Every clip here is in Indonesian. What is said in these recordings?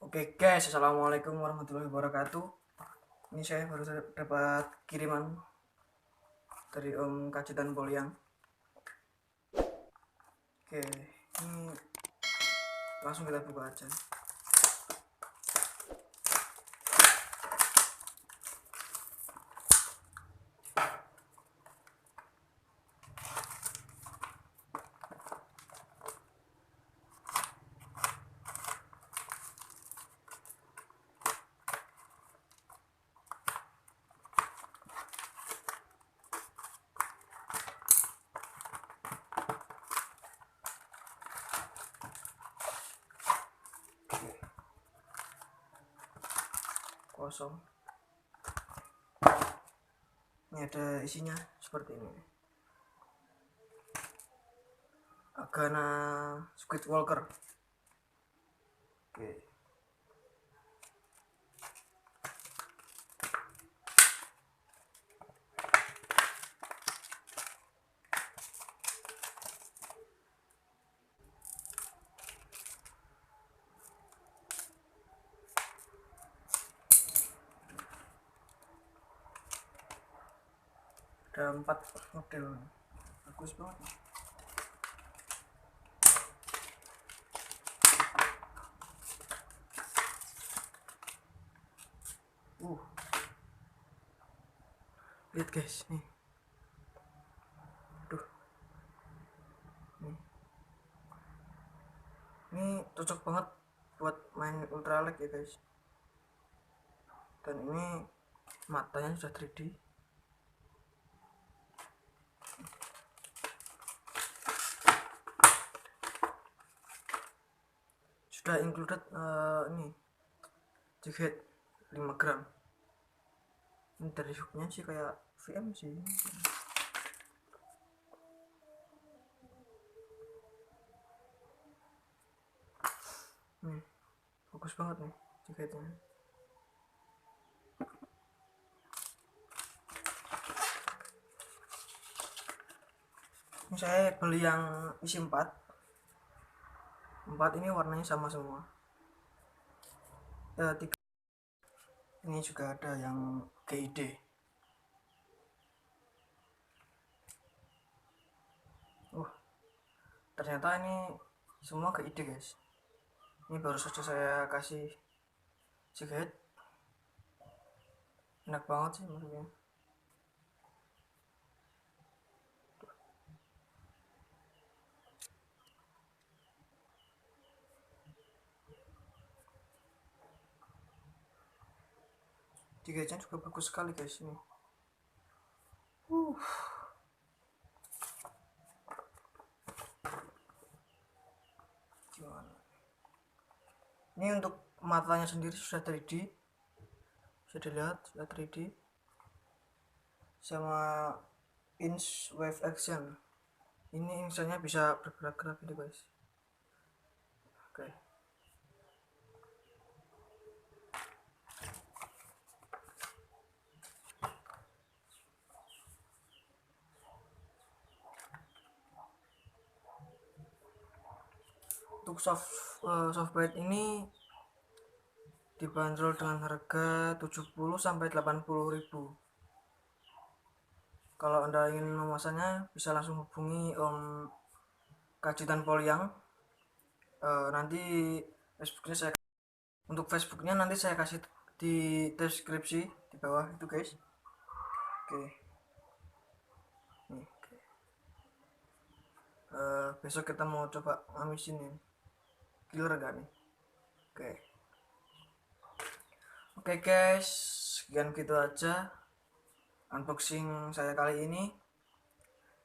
Oke guys, assalamualaikum warahmatullahi wabarakatuh. Ini saya baru dapat kiriman dari Om Kajitan Poliang. Oke, ini langsung kita buka aja. Kosong. Ini ada isinya seperti ini. Agana Squid Walker. Oke. Ada 4 model, bagus banget. Lihat guys, nih. Aduh. Ini cocok banget buat main ultralight ya guys. Dan ini matanya sudah 3D. Sudah included ini jighead 5 gram. Ini dari hooknya sih kayak VM sih. Bagus banget nih jigheadnya. Ini saya beli yang isi 4 ini warnanya sama semua. 3. Ini juga ada yang GID. Ternyata ini semua GID guys. Ini baru saja saya kasih jighead. Enak banget sih maksudnya. Jigheadnya juga bagus sekali guys ini. Gimana? Ini untuk matanya sendiri sudah 3D. Bisa dilihat sudah 3D. Sama inch wave action. Ini inchnya bisa bergerak-gerak gitu guys. Oke. Untuk softbite ini dibanderol dengan harga 70 sampai 80.000. Kalau Anda ingin memesannya bisa langsung hubungi Om Kajitan Poliang. Nanti Facebooknya saya, untuk Facebooknya nanti saya kasih di deskripsi di bawah itu guys. Oke. Nih, oke. Besok kita mau coba ngamisin ini. Killer gak nih? Oke guys, sekian gitu aja unboxing saya kali ini.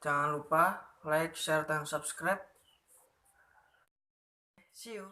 Jangan lupa like, share, dan subscribe. See you.